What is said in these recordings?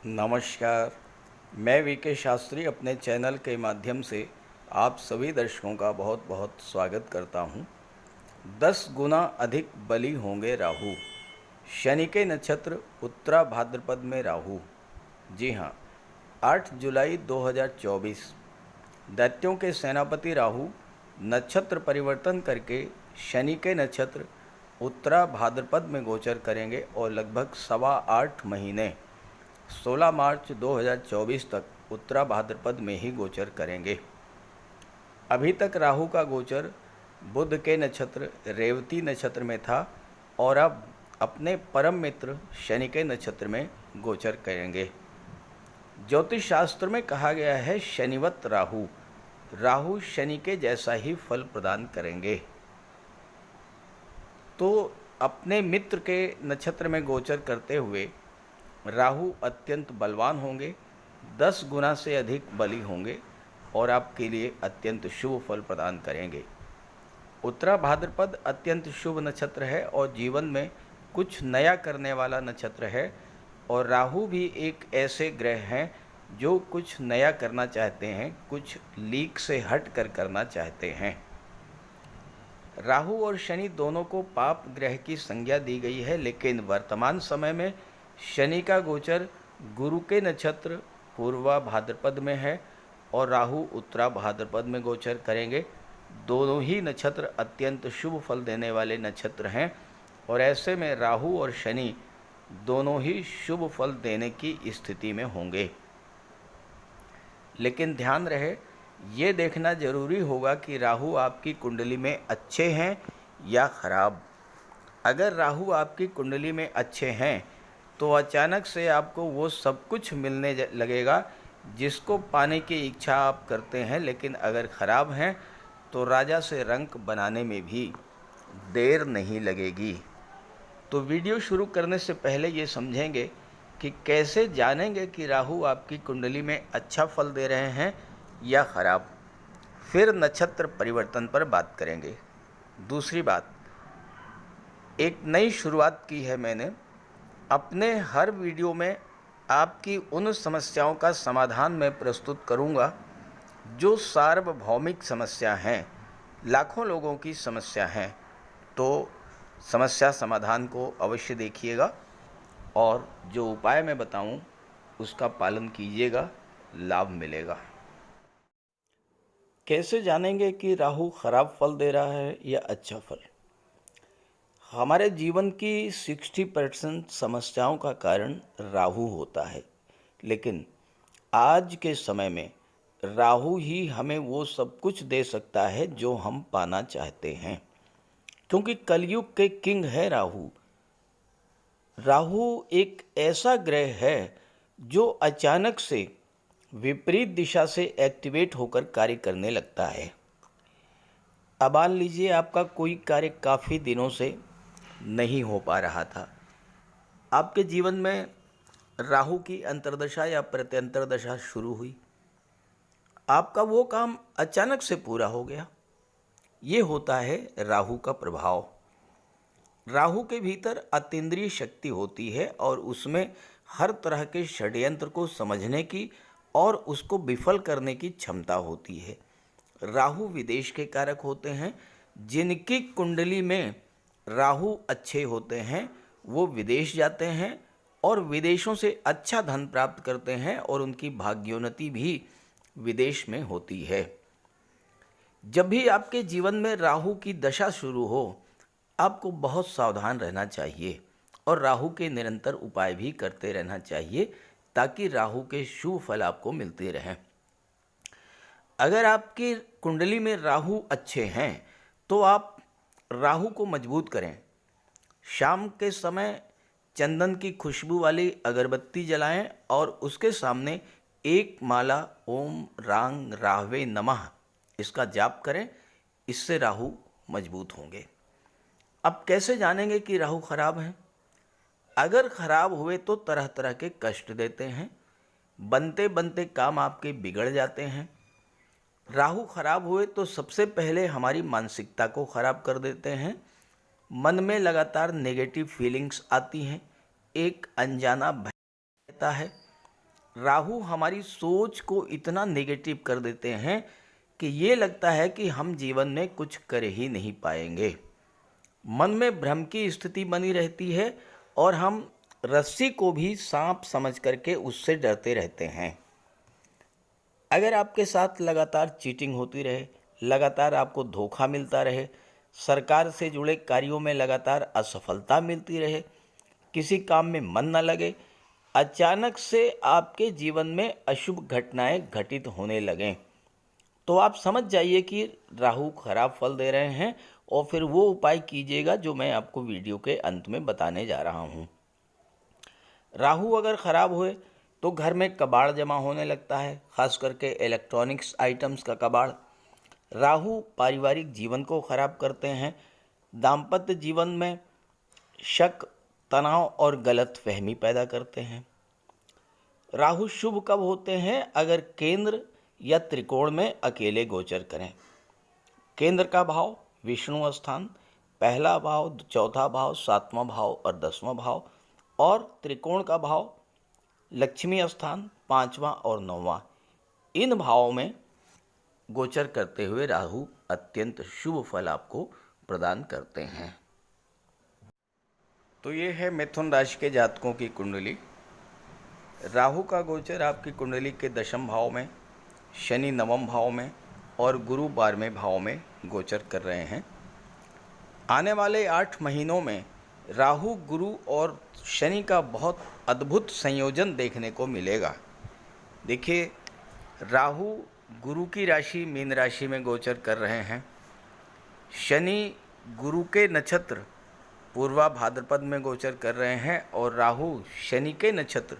नमस्कार। मैं वीके शास्त्री अपने चैनल के माध्यम से आप सभी दर्शकों का बहुत बहुत स्वागत करता हूं। 10 गुना अधिक बली होंगे राहु। शनि के नक्षत्र उत्तरा भाद्रपद में राहु। जी हाँ, 8 जुलाई 2024 दैत्यों के सेनापति राहु नक्षत्र परिवर्तन करके शनि के नक्षत्र उत्तरा भाद्रपद में गोचर करेंगे और लगभग 8.25 महीने 16 मार्च 2024 तक उत्तरा भाद्रपद में ही गोचर करेंगे। अभी तक राहु का गोचर बुध के नक्षत्र रेवती नक्षत्र में था और अब अपने परम मित्र शनि के नक्षत्र में गोचर करेंगे। ज्योतिष शास्त्र में कहा गया है शनिवत राहु, राहु शनि के जैसा ही फल प्रदान करेंगे। तो अपने मित्र के नक्षत्र में गोचर करते हुए राहु अत्यंत बलवान होंगे, 10 गुना से अधिक बली होंगे और आपके लिए अत्यंत शुभ फल प्रदान करेंगे। उत्तरा भाद्रपद अत्यंत शुभ नक्षत्र है और जीवन में कुछ नया करने वाला नक्षत्र है और राहु भी एक ऐसे ग्रह हैं जो कुछ नया करना चाहते हैं, कुछ लीक से हट कर करना चाहते हैं। राहु और शनि दोनों को पाप ग्रह की संज्ञा दी गई है, लेकिन वर्तमान समय में शनि का गोचर गुरु के नक्षत्र पूर्वा भाद्रपद में है और राहु उत्तरा भाद्रपद में गोचर करेंगे। दोनों ही नक्षत्र अत्यंत शुभ फल देने वाले नक्षत्र हैं और ऐसे में राहु और शनि दोनों ही शुभ फल देने की स्थिति में होंगे। लेकिन ध्यान रहे, ये देखना जरूरी होगा कि राहु आपकी कुंडली में अच्छे हैं या खराब। अगर राहु आपकी कुंडली में अच्छे हैं तो अचानक से आपको वो सब कुछ मिलने लगेगा जिसको पाने की इच्छा आप करते हैं, लेकिन अगर खराब हैं तो राजा से रंक बनाने में भी देर नहीं लगेगी। तो वीडियो शुरू करने से पहले ये समझेंगे कि कैसे जानेंगे कि राहु आपकी कुंडली में अच्छा फल दे रहे हैं या खराब। फिर नक्षत्र परिवर्तन पर बात करेंगे। दूसरी बात, एक नई शुरुआत की है मैंने। अपने हर वीडियो में आपकी उन समस्याओं का समाधान मैं प्रस्तुत करूंगा जो सार्वभौमिक समस्या हैं, लाखों लोगों की समस्या हैं। तो समस्या समाधान को अवश्य देखिएगा और जो उपाय मैं बताऊं उसका पालन कीजिएगा, लाभ मिलेगा। कैसे जानेंगे कि राहु खराब फल दे रहा है या अच्छा फल? हमारे जीवन की 60% समस्याओं का कारण राहु होता है, लेकिन आज के समय में राहु ही हमें वो सब कुछ दे सकता है जो हम पाना चाहते हैं, क्योंकि कलयुग के किंग है राहु। राहु एक ऐसा ग्रह है जो अचानक से विपरीत दिशा से एक्टिवेट होकर कार्य करने लगता है। अब मान लीजिए आपका कोई कार्य काफ़ी दिनों से नहीं हो पा रहा था, आपके जीवन में राहु की अंतर्दशा या प्रत्यंतर दशा शुरू हुई, आपका वो काम अचानक से पूरा हो गया। ये होता है राहु का प्रभाव। राहु के भीतर अतीन्द्रिय शक्ति होती है और उसमें हर तरह के षड्यंत्र को समझने की और उसको विफल करने की क्षमता होती है। राहु विदेश के कारक होते हैं। जिनकी कुंडली में राहु अच्छे होते हैं वो विदेश जाते हैं और विदेशों से अच्छा धन प्राप्त करते हैं और उनकी भाग्योन्नति भी विदेश में होती है। जब भी आपके जीवन में राहु की दशा शुरू हो, आपको बहुत सावधान रहना चाहिए और राहु के निरंतर उपाय भी करते रहना चाहिए ताकि राहु के शुभ फल आपको मिलते रहें। अगर आपकी कुंडली में राहु अच्छे हैं तो आप राहु को मजबूत करें। शाम के समय चंदन की खुशबू वाली अगरबत्ती जलाएं और उसके सामने एक माला ओम रांग राहवे नमः इसका जाप करें। इससे राहु मजबूत होंगे। अब कैसे जानेंगे कि राहु खराब है? अगर खराब हुए तो तरह तरह के कष्ट देते हैं, बनते बनते काम आपके बिगड़ जाते हैं। राहु खराब हुए तो सबसे पहले हमारी मानसिकता को खराब कर देते हैं। मन में लगातार नेगेटिव फीलिंग्स आती हैं, एक अनजाना भय रहता है राहु हमारी सोच को इतना नेगेटिव कर देते हैं कि ये लगता है कि हम जीवन में कुछ कर ही नहीं पाएंगे। मन में भ्रम की स्थिति बनी रहती है और हम रस्सी को भी सांप समझ करके उससे डरते रहते हैं। अगर आपके साथ लगातार चीटिंग होती रहे, लगातार आपको धोखा मिलता रहे, सरकार से जुड़े कार्यों में लगातार असफलता मिलती रहे, किसी काम में मन न लगे, अचानक से आपके जीवन में अशुभ घटनाएं घटित होने लगें, तो आप समझ जाइए कि राहु खराब फल दे रहे हैं और फिर वो उपाय कीजिएगा जो मैं आपको वीडियो के अंत में बताने जा रहा हूँ। राहु अगर खराब हुए तो घर में कबाड़ जमा होने लगता है, खास करके इलेक्ट्रॉनिक्स आइटम्स का कबाड़। राहु पारिवारिक जीवन को खराब करते हैं, दाम्पत्य जीवन में शक, तनाव और गलत फहमी पैदा करते हैं। राहु शुभ कब होते हैं? अगर केंद्र या त्रिकोण में अकेले गोचर करें। केंद्र का भाव विष्णु स्थान, पहला भाव, चौथा भाव, सातवां भाव और 10वां भाव, और त्रिकोण का भाव लक्ष्मी स्थान, 5वां और 9वां। इन भावों में गोचर करते हुए राहु अत्यंत शुभ फल आपको प्रदान करते हैं। तो ये है मिथुन राशि के जातकों की कुंडली। राहु का गोचर आपकी कुंडली के 10वें भाव में, शनि 9वें भाव में और गुरु 12वें भाव में गोचर कर रहे हैं। आने वाले 8 महीनों में राहु, गुरु और शनि का बहुत अद्भुत संयोजन देखने को मिलेगा। देखिए, राहु गुरु की राशि मीन राशि में गोचर कर रहे हैं। शनि गुरु के नक्षत्र पूर्वा भाद्रपद में गोचर कर रहे हैं और राहु शनि के नक्षत्र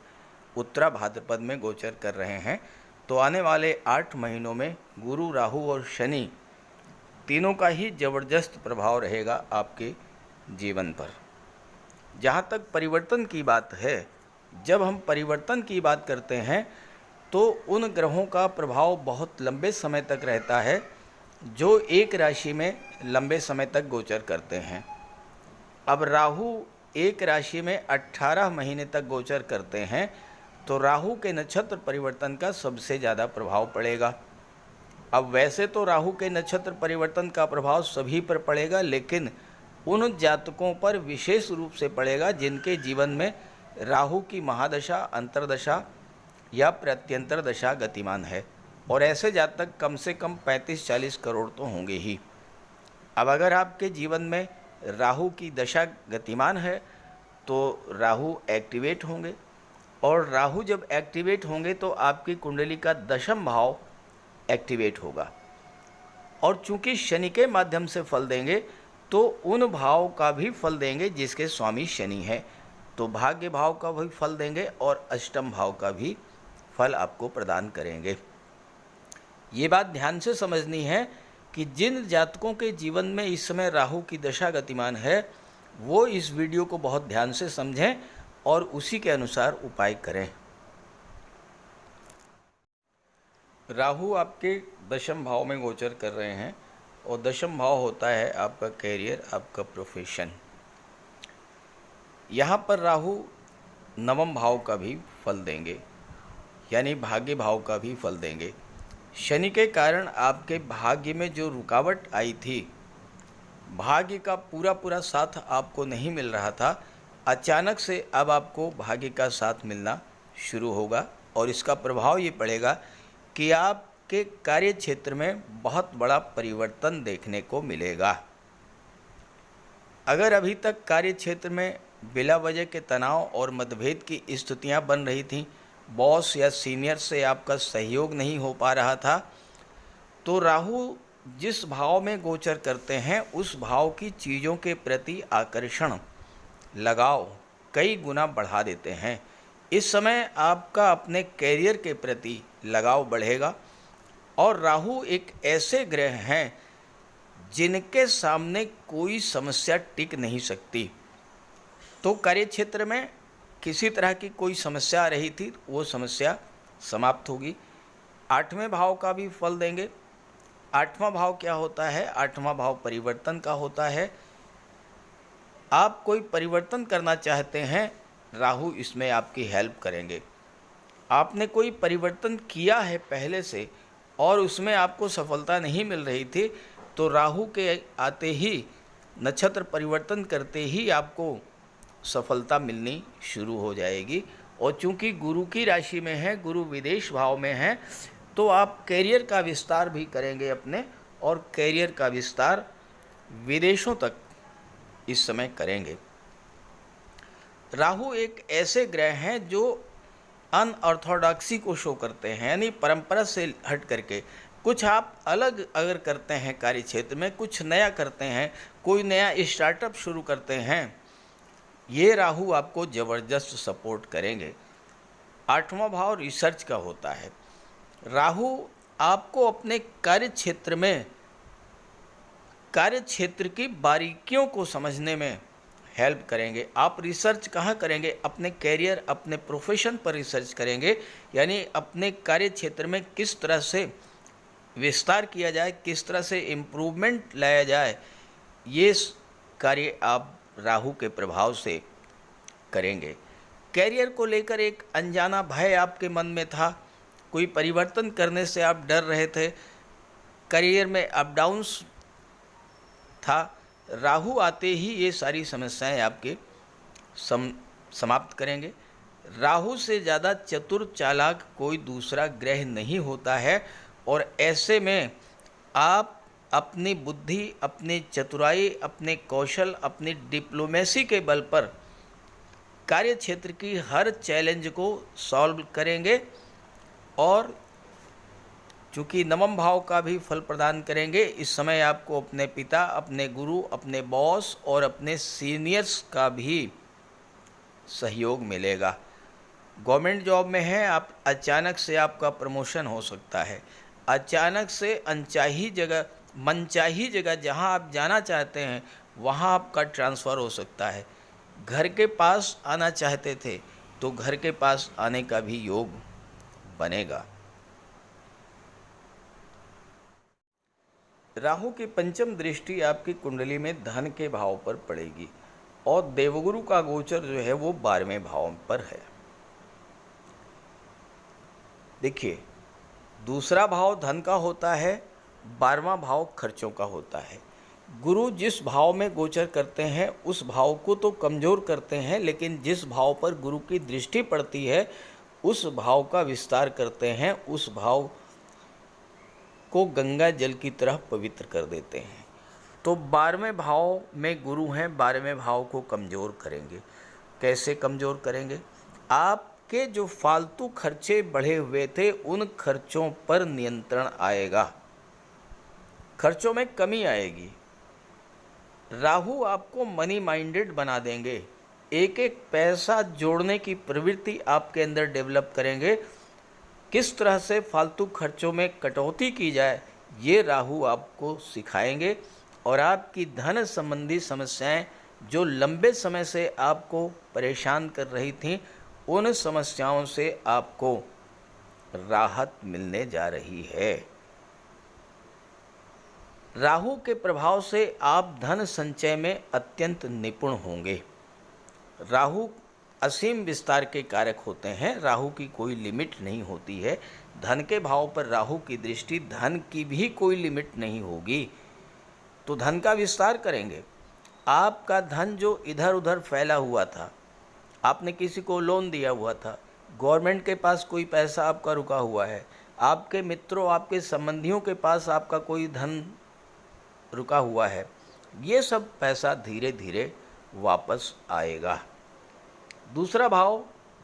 उत्तरा भाद्रपद में गोचर कर रहे हैं। तो आने वाले 8 महीनों में गुरु, राहु और शनि तीनों का ही ज़बरदस्त प्रभाव रहेगा आपके जीवन पर। जहाँ तक परिवर्तन की बात है, जब हम परिवर्तन की बात करते हैं तो उन ग्रहों का प्रभाव बहुत लंबे समय तक रहता है जो एक राशि में लंबे समय तक गोचर करते हैं। अब राहु एक राशि में 18 महीने तक गोचर करते हैं, तो राहु के नक्षत्र परिवर्तन का सबसे ज़्यादा प्रभाव पड़ेगा। अब वैसे तो राहु के नक्षत्र परिवर्तन का प्रभाव सभी पर पड़ेगा, लेकिन उन जातकों पर विशेष रूप से पड़ेगा जिनके जीवन में राहु की महादशा, अंतर्दशा या प्रत्यंतर दशा गतिमान है, और ऐसे जातक कम से कम 35-40 करोड़ तो होंगे ही। अब अगर आपके जीवन में राहु की दशा गतिमान है तो राहु एक्टिवेट होंगे, और राहु जब एक्टिवेट होंगे तो आपकी कुंडली का 10वां भाव एक्टिवेट होगा, और चूंकि शनि के माध्यम से फल देंगे तो उन भाव का भी फल देंगे जिसके स्वामी शनि है, तो भाग्य भाव का भी फल देंगे और अष्टम भाव का भी फल आपको प्रदान करेंगे। ये बात ध्यान से समझनी है कि जिन जातकों के जीवन में इस समय राहु की दशा गतिमान है वो इस वीडियो को बहुत ध्यान से समझें और उसी के अनुसार उपाय करें। राहु आपके 10वें भाव में गोचर कर रहे हैं और 10वां भाव होता है आपका कैरियर, आपका प्रोफेशन। यहाँ पर राहु 9वें भाव का भी फल देंगे, यानी भाग्य भाव का भी फल देंगे। शनि के कारण आपके भाग्य में जो रुकावट आई थी, भाग्य का पूरा साथ आपको नहीं मिल रहा था, अचानक से अब आपको भाग्य का साथ मिलना शुरू होगा, और इसका प्रभाव ये पड़ेगा कि आपके कार्य क्षेत्र में बहुत बड़ा परिवर्तन देखने को मिलेगा। अगर अभी तक कार्य क्षेत्र में बिला वजह के तनाव और मतभेद की स्थितियां बन रही थीं, बॉस या सीनियर से आपका सहयोग नहीं हो पा रहा था, तो राहु जिस भाव में गोचर करते हैं उस भाव की चीज़ों के प्रति आकर्षण, लगाव कई गुना बढ़ा देते हैं। इस समय आपका अपने कैरियर के प्रति लगाव बढ़ेगा, और राहु एक ऐसे ग्रह हैं जिनके सामने कोई समस्या टिक नहीं सकती। तो कार्य क्षेत्र में किसी तरह की कोई समस्या आ रही थी, वो समस्या समाप्त होगी। 8वें भाव का भी फल देंगे। 8वां भाव क्या होता है? 8वां भाव परिवर्तन का होता है। आप कोई परिवर्तन करना चाहते हैं, राहु इसमें आपकी हेल्प करेंगे। आपने कोई परिवर्तन किया है पहले से और उसमें आपको सफलता नहीं मिल रही थी, तो राहु के आते ही, नक्षत्र परिवर्तन करते ही आपको सफलता मिलनी शुरू हो जाएगी। और चूंकि गुरु की राशि में है, गुरु विदेश भाव में है, तो आप कैरियर का विस्तार भी करेंगे अपने, और कैरियर का विस्तार विदेशों तक इस समय करेंगे। राहु एक ऐसे ग्रह हैं जो अनऑर्थोडॉक्सी को शो करते हैं, यानी परंपरा से हट करके कुछ आप अलग अगर करते हैं कार्य क्षेत्र में, कुछ नया करते हैं, कोई नया स्टार्टअप शुरू करते हैं, ये राहु आपको ज़बरदस्त सपोर्ट करेंगे। 8वां भाव रिसर्च का होता है। राहु आपको अपने कार्य क्षेत्र की बारीकियों को समझने में हेल्प करेंगे। आप रिसर्च कहाँ करेंगे? अपने कैरियर, अपने प्रोफेशन पर रिसर्च करेंगे, यानी अपने कार्य क्षेत्र में किस तरह से विस्तार किया जाए, किस तरह से इम्प्रूवमेंट लाया जाए, ये कार्य आप राहु के प्रभाव से करेंगे। कैरियर को लेकर एक अनजाना भय आपके मन में था, कोई परिवर्तन करने से आप डर रहे थे, करियर में अप डाउन्स था। राहु आते ही ये सारी समस्याएं आपके समाप्त करेंगे। राहु से ज़्यादा चतुर चालाक कोई दूसरा ग्रह नहीं होता है, और ऐसे में आप अपनी बुद्धि, अपनी चतुराई, अपने कौशल, अपनी डिप्लोमेसी के बल पर कार्य क्षेत्र की हर चैलेंज को सॉल्व करेंगे, और चूँकि नवम भाव का भी फल प्रदान करेंगे। इस समय आपको अपने पिता, अपने गुरु, अपने बॉस और अपने सीनियर्स का भी सहयोग मिलेगा। गवर्नमेंट जॉब में है आप, अचानक से आपका प्रमोशन हो सकता है, अचानक से मनचाही जगह जहां आप जाना चाहते हैं वहां आपका ट्रांसफ़र हो सकता है। घर के पास आना चाहते थे तो घर के पास आने का भी योग बनेगा। राहु की पंचम दृष्टि आपकी कुंडली में धन के भाव पर पड़ेगी, और देवगुरु का गोचर जो है वो 12वें भाव पर है। देखिए, दूसरा भाव धन का होता है, 12वां भाव खर्चों का होता है। गुरु जिस भाव में गोचर करते हैं उस भाव को तो कमज़ोर करते हैं, लेकिन जिस भाव पर गुरु की दृष्टि पड़ती है उस भाव का विस्तार करते हैं, उस भाव को गंगा जल की तरह पवित्र कर देते हैं। तो 12वें भाव में गुरु हैं, 12वें भाव को कमज़ोर करेंगे। कैसे कमज़ोर करेंगे? आपके जो फालतू खर्चे बढ़े हुए थे उन खर्चों पर नियंत्रण आएगा, खर्चों में कमी आएगी। राहु आपको मनी माइंडेड बना देंगे, एक एक पैसा जोड़ने की प्रवृत्ति आपके अंदर डेवलप करेंगे। किस तरह से फालतू खर्चों में कटौती की जाए ये राहु आपको सिखाएंगे, और आपकी धन संबंधी समस्याएं जो लंबे समय से आपको परेशान कर रही थीं उन समस्याओं से आपको राहत मिलने जा रही है। राहु के प्रभाव से आप धन संचय में अत्यंत निपुण होंगे। राहु असीम विस्तार के कारक होते हैं, राहु की कोई लिमिट नहीं होती है। धन के भाव पर राहु की दृष्टि, धन की भी कोई लिमिट नहीं होगी, तो धन का विस्तार करेंगे। आपका धन जो इधर उधर फैला हुआ था, आपने किसी को लोन दिया हुआ था, गवर्नमेंट के पास कोई पैसा आपका रुका हुआ है, आपके मित्रों, आपके संबंधियों के पास आपका कोई धन रुका हुआ है, ये सब पैसा धीरे धीरे वापस आएगा। दूसरा भाव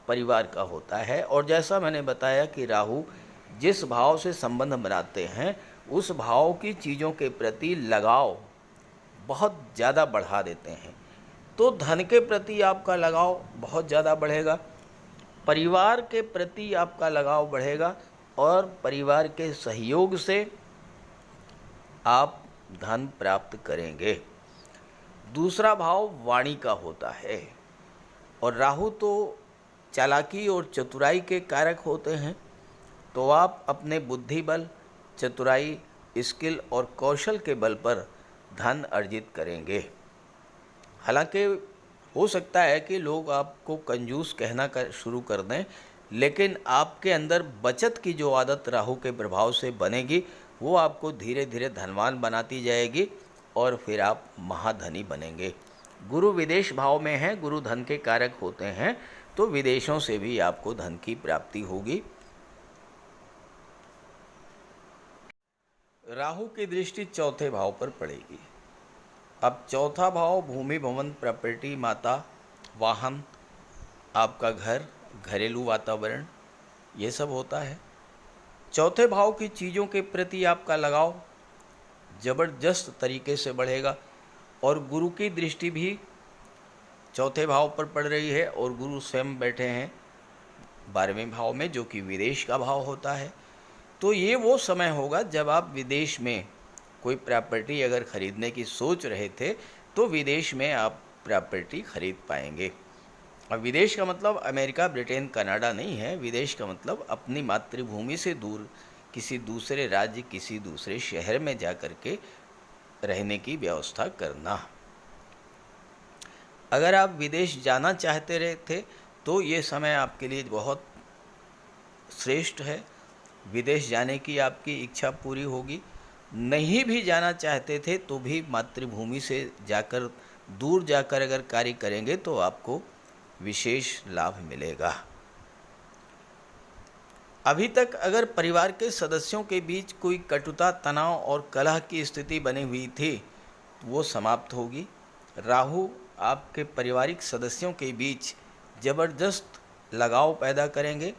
परिवार का होता है, और जैसा मैंने बताया कि राहु जिस भाव से संबंध बनाते हैं उस भाव की चीज़ों के प्रति लगाव बहुत ज़्यादा बढ़ा देते हैं, तो धन के प्रति आपका लगाव बहुत ज़्यादा बढ़ेगा, परिवार के प्रति आपका लगाव बढ़ेगा, और परिवार के सहयोग से आप धन प्राप्त करेंगे। दूसरा भाव वाणी का होता है, और राहु तो चालाकी और चतुराई के कारक होते हैं, तो आप अपने बुद्धि बल, चतुराई, स्किल और कौशल के बल पर धन अर्जित करेंगे। हालांकि हो सकता है कि लोग आपको कंजूस कहना शुरू कर दें, लेकिन आपके अंदर बचत की जो आदत राहु के प्रभाव से बनेगी वो आपको धीरे धीरे धनवान बनाती जाएगी और फिर आप महाधनी बनेंगे। गुरु विदेश भाव में है, गुरु धन के कारक होते हैं, तो विदेशों से भी आपको धन की प्राप्ति होगी। राहु की दृष्टि चौथे भाव पर पड़ेगी। अब चौथा भाव भूमि, भवन, प्रॉपर्टी, माता, वाहन, आपका घर, घरेलू वातावरण, ये सब होता है। चौथे भाव की चीज़ों के प्रति आपका लगाव ज़बरदस्त तरीके से बढ़ेगा और गुरु की दृष्टि भी चौथे भाव पर पड़ रही है और गुरु स्वयं बैठे हैं 12वें भाव में, जो कि विदेश का भाव होता है। तो ये वो समय होगा जब आप विदेश में कोई प्रॉपर्टी अगर ख़रीदने की सोच रहे थे तो विदेश में आप प्रॉपर्टी खरीद पाएंगे। अब विदेश का मतलब अमेरिका, ब्रिटेन, कनाडा नहीं है। विदेश का मतलब अपनी मातृभूमि से दूर किसी दूसरे राज्य, किसी दूसरे शहर में जा कर के रहने की व्यवस्था करना। अगर आप विदेश जाना चाहते रहे थे तो ये समय आपके लिए बहुत श्रेष्ठ है। विदेश जाने की आपकी इच्छा पूरी होगी। नहीं भी जाना चाहते थे तो भी मातृभूमि से जाकर, दूर जाकर अगर कार्य करेंगे तो आपको विशेष लाभ मिलेगा। अभी तक अगर परिवार के सदस्यों के बीच कोई कटुता, तनाव और कलह की स्थिति बनी हुई थी वो समाप्त होगी। राहु आपके पारिवारिक सदस्यों के बीच ज़बरदस्त लगाव पैदा करेंगे,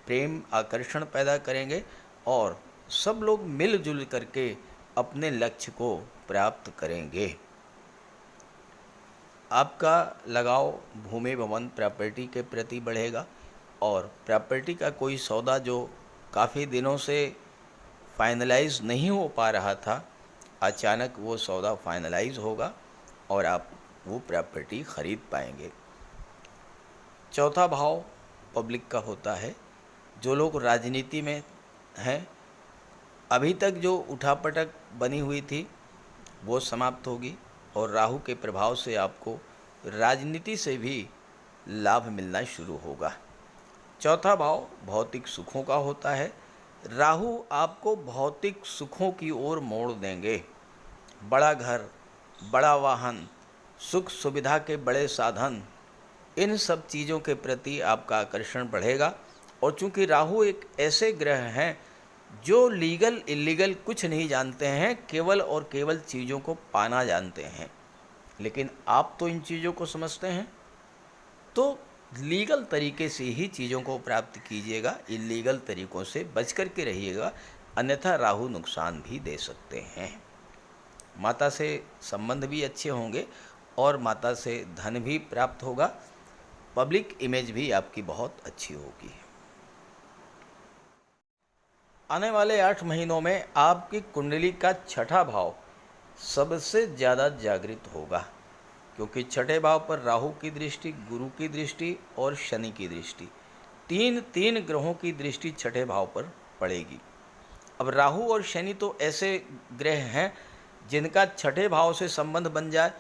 प्रेम, आकर्षण पैदा करेंगे और सब लोग मिलजुल करके अपने लक्ष्य को प्राप्त करेंगे। आपका लगाव भूमि, भवन, प्रॉपर्टी के प्रति बढ़ेगा और प्रॉपर्टी का कोई सौदा जो काफ़ी दिनों से फाइनलाइज नहीं हो पा रहा था, अचानक वो सौदा फाइनलाइज होगा और आप वो प्रॉपर्टी खरीद पाएंगे। चौथा भाव पब्लिक का होता है। जो लोग राजनीति में हैं, अभी तक जो उठापटक बनी हुई थी वो समाप्त होगी और राहु के प्रभाव से आपको राजनीति से भी लाभ मिलना शुरू होगा। चौथा भाव भौतिक सुखों का होता है। राहु आपको भौतिक सुखों की ओर मोड़ देंगे। बड़ा घर, बड़ा वाहन, सुख सुविधा के बड़े साधन, इन सब चीज़ों के प्रति आपका आकर्षण बढ़ेगा। और चूंकि राहु एक ऐसे ग्रह हैं जो लीगल इलीगल कुछ नहीं जानते हैं, केवल और केवल चीज़ों को पाना जानते हैं। लेकिन आप तो इन चीज़ों को समझते हैं, तो लीगल तरीके से ही चीज़ों को प्राप्त कीजिएगा, इलीगल तरीक़ों से बच कर के रहिएगा, अन्यथा राहु नुकसान भी दे सकते हैं। माता से संबंध भी अच्छे होंगे और माता से धन भी प्राप्त होगा। पब्लिक इमेज भी आपकी बहुत अच्छी होगी। आने वाले 8 महीनों में आपकी कुंडली का छठा भाव सबसे ज़्यादा जागृत होगा, क्योंकि छठे भाव पर राहु की दृष्टि, गुरु की दृष्टि और शनि की दृष्टि, तीन ग्रहों की दृष्टि छठे भाव पर पड़ेगी। अब राहु और शनि तो ऐसे ग्रह हैं जिनका छठे भाव से संबंध बन जाए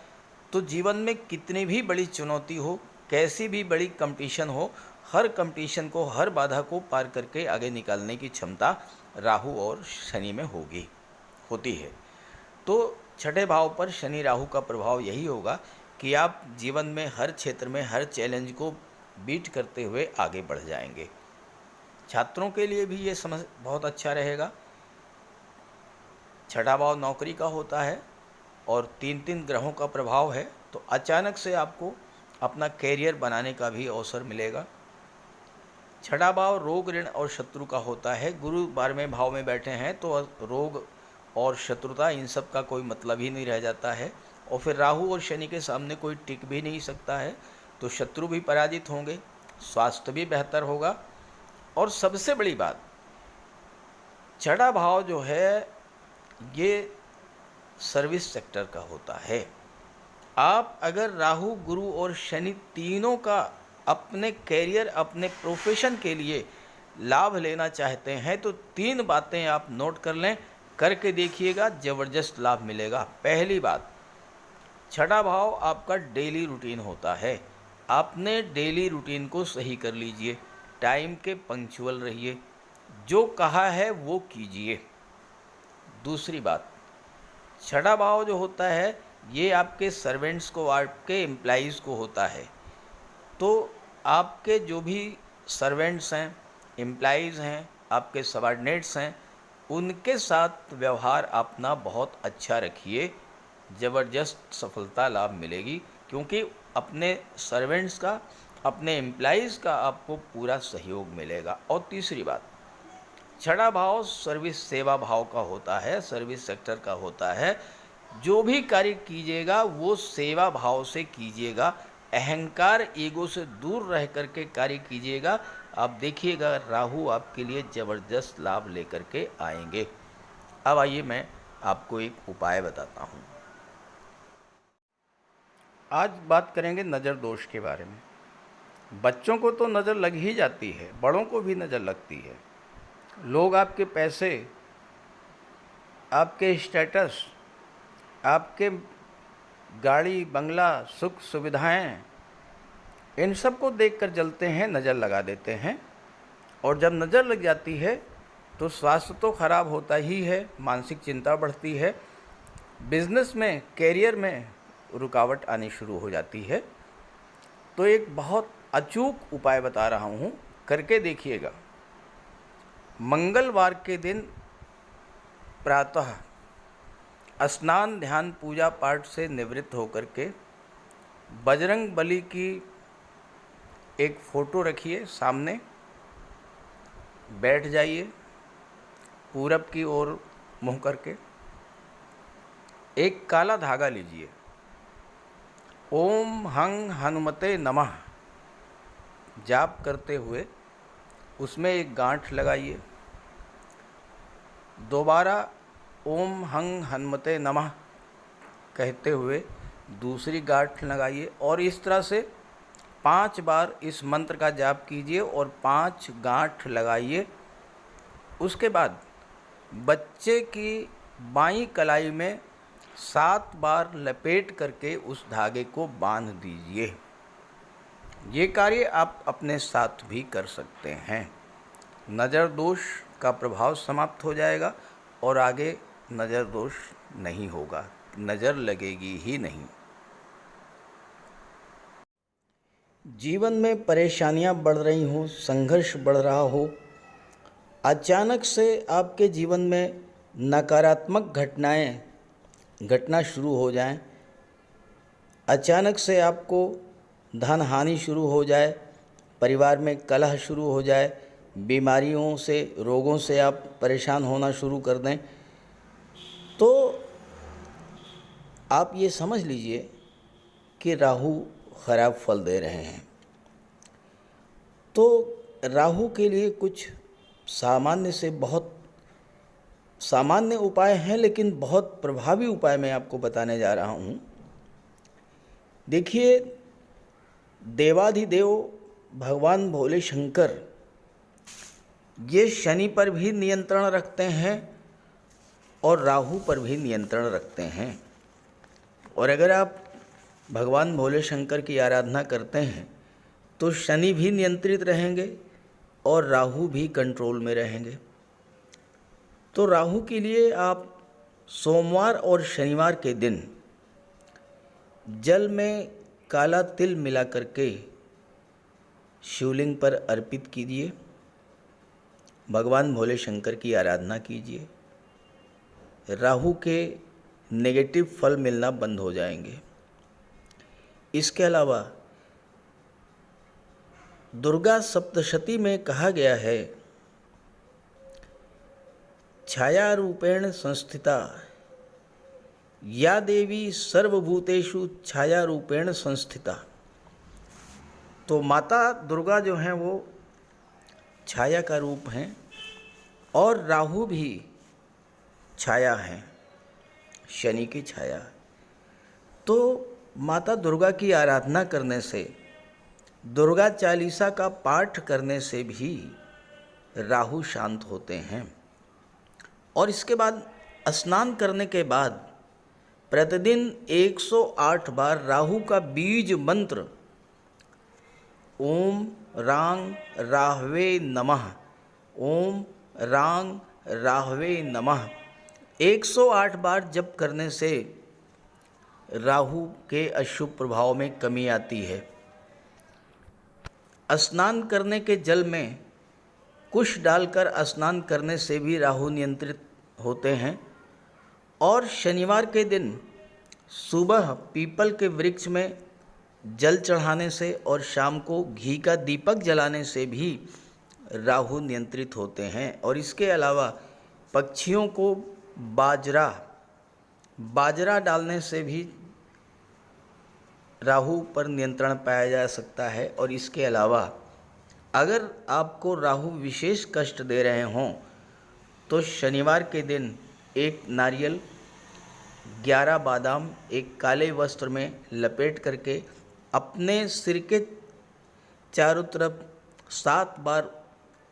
तो जीवन में कितनी भी बड़ी चुनौती हो, कैसी भी बड़ी कंपटीशन हो, हर कंपटीशन को, हर बाधा को पार करके आगे निकालने की क्षमता राहु और शनि में होती है। तो छठे भाव पर शनि राहु का प्रभाव यही होगा कि आप जीवन में हर क्षेत्र में हर चैलेंज को बीट करते हुए आगे बढ़ जाएंगे। छात्रों के लिए भी ये समझ बहुत अच्छा रहेगा। छठा भाव नौकरी का होता है और 3 ग्रहों का प्रभाव है, तो अचानक से आपको अपना कैरियर बनाने का भी अवसर मिलेगा। छठा भाव रोग, ऋण और शत्रु का होता है। गुरु 12वें भाव में बैठे हैं तो रोग और शत्रुता, इन सब का कोई मतलब ही नहीं रह जाता है और फिर राहु और शनि के सामने कोई टिक भी नहीं सकता है, तो शत्रु भी पराजित होंगे, स्वास्थ्य भी बेहतर होगा। और सबसे बड़ी बात, छठा भाव जो है ये सर्विस सेक्टर का होता है। आप अगर राहु, गुरु और शनि तीनों का अपने कैरियर, अपने प्रोफेशन के लिए लाभ लेना चाहते हैं तो 3 बातें आप नोट कर लें, करके देखिएगा, ज़बरदस्त लाभ मिलेगा। पहली बात, छठा भाव आपका डेली रूटीन होता है। आपने डेली रूटीन को सही कर लीजिए। टाइम के पंक्चुअल रहिए, जो कहा है वो कीजिए। दूसरी बात, छठा भाव जो होता है ये आपके सर्वेंट्स को, आपके एम्प्लॉइज़ को होता है। तो आपके जो भी सर्वेंट्स हैं, एम्प्लॉइज़ हैं, आपके सबॉर्डिनेट्स हैं, उनके साथ व्यवहार अपना बहुत अच्छा रखिए, ज़बरदस्त सफलता लाभ मिलेगी, क्योंकि अपने सर्वेंट्स का, अपने एम्प्लॉइज़ का आपको पूरा सहयोग मिलेगा। और तीसरी बात, छठा भाव सर्विस सेवा भाव का होता है, सर्विस सेक्टर का होता है। जो भी कार्य कीजिएगा वो सेवा भाव से कीजिएगा, अहंकार ईगो से दूर रह करके कार्य कीजिएगा। आप देखिएगा राहु आपके लिए ज़बरदस्त लाभ लेकर के आएंगे। अब आइए मैं आपको एक उपाय बताता हूँ। आज बात करेंगे नज़र दोष के बारे में। बच्चों को तो नज़र लग ही जाती है, बड़ों को भी नज़र लगती है। लोग आपके पैसे, आपके स्टेटस, आपके गाड़ी बंगला, सुख सुविधाएं, इन सब को देखकर जलते हैं, नज़र लगा देते हैं। और जब नज़र लग जाती है तो स्वास्थ्य तो खराब होता ही है, मानसिक चिंता बढ़ती है, बिजनेस में, कैरियर में रुकावट आनी शुरू हो जाती है। तो एक बहुत अचूक उपाय बता रहा हूँ, करके देखिएगा। मंगलवार के दिन प्रातः स्नान, ध्यान, पूजा पाठ से निवृत्त होकर के बजरंग बली की एक फ़ोटो रखिए सामने, बैठ जाइए पूरब की ओर मुँह करके। एक काला धागा लीजिए, ओम हंग हनुमते नमः जाप करते हुए उसमें एक गांठ लगाइए। दोबारा ओम हंग हनुमते नमः कहते हुए दूसरी गांठ लगाइए, और इस तरह से 5 बार इस मंत्र का जाप कीजिए और 5 गांठ लगाइए। उसके बाद बच्चे की बाईं कलाई में 7 बार लपेट करके उस धागे को बांध दीजिए। ये कार्य आप अपने साथ भी कर सकते हैं। नज़र दोष का प्रभाव समाप्त हो जाएगा और आगे नज़र दोष नहीं होगा, नज़र लगेगी ही नहीं। जीवन में परेशानियां बढ़ रही हों, संघर्ष बढ़ रहा हो, अचानक से आपके जीवन में नकारात्मक घटनाएं घटना शुरू हो जाएं, अचानक से आपको धन हानि शुरू हो जाए, परिवार में कलह शुरू हो जाए, बीमारियों से, रोगों से आप परेशान होना शुरू कर दें, तो आप ये समझ लीजिए कि राहु खराब फल दे रहे हैं। तो राहु के लिए कुछ सामान्य से बहुत सामान्य उपाय हैं, लेकिन बहुत प्रभावी उपाय मैं आपको बताने जा रहा हूँ। देखिए, देवाधिदेव भगवान भोले शंकर ये शनि पर भी नियंत्रण रखते हैं और राहु पर भी नियंत्रण रखते हैं। और अगर आप भगवान भोले शंकर की आराधना करते हैं तो शनि भी नियंत्रित रहेंगे और राहु भी कंट्रोल में रहेंगे। तो राहु के लिए आप सोमवार और शनिवार के दिन जल में काला तिल मिला करके शिवलिंग पर अर्पित कीजिए, भगवान भोले शंकर की आराधना कीजिए। राहु के नेगेटिव फल मिलना बंद हो जाएंगे। इसके अलावा दुर्गा सप्तशती में कहा गया है, छाया रूपेण संस्थिता या देवी सर्वभूतेषु छाया रूपेण संस्थिता। तो माता दुर्गा जो हैं वो छाया का रूप हैं और राहु भी छाया हैं, शनि की छाया। तो माता दुर्गा की आराधना करने से, दुर्गा चालीसा का पाठ करने से भी राहु शांत होते हैं। और इसके बाद स्नान करने के बाद प्रतिदिन 108 बार राहु का बीज मंत्र ओम रांग राहवे नमः, ओम रांग राहवे नमः 108 बार जप करने से राहु के अशुभ प्रभाव में कमी आती है। स्नान करने के जल में कुश डालकर स्नान करने से भी राहु नियंत्रित होते हैं। और शनिवार के दिन सुबह पीपल के वृक्ष में जल चढ़ाने से और शाम को घी का दीपक जलाने से भी राहु नियंत्रित होते हैं। और इसके अलावा पक्षियों को बाजरा डालने से भी राहु पर नियंत्रण पाया जा सकता है। और इसके अलावा अगर आपको राहु विशेष कष्ट दे रहे हों तो शनिवार के दिन एक नारियल, 11 बादाम एक काले वस्त्र में लपेट करके अपने सिर के चारों तरफ 7 बार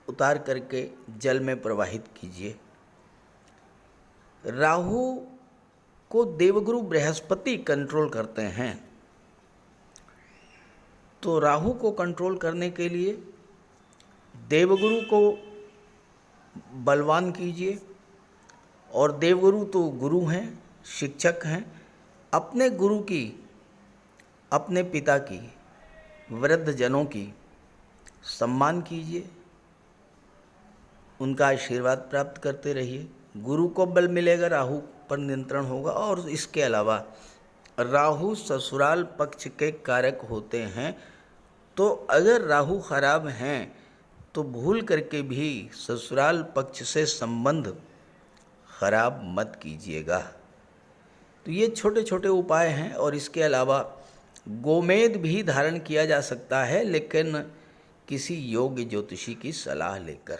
उतार करके जल में प्रवाहित कीजिए। राहु को देवगुरु बृहस्पति कंट्रोल करते हैं, तो राहु को कंट्रोल करने के लिए देवगुरु को बलवान कीजिए। और देवगुरु तो गुरु हैं, शिक्षक हैं। अपने गुरु की, अपने पिता की, वृद्ध जनों की सम्मान कीजिए, उनका आशीर्वाद प्राप्त करते रहिए। गुरु को बल मिलेगा, राहु पर नियंत्रण होगा। और इसके अलावा राहु ससुराल पक्ष के कारक होते हैं, तो अगर राहु खराब हैं तो भूल करके भी ससुराल पक्ष से संबंध खराब मत कीजिएगा। तो ये छोटे छोटे उपाय हैं। और इसके अलावा गोमेद भी धारण किया जा सकता है, लेकिन किसी योग्य ज्योतिषी की सलाह लेकर।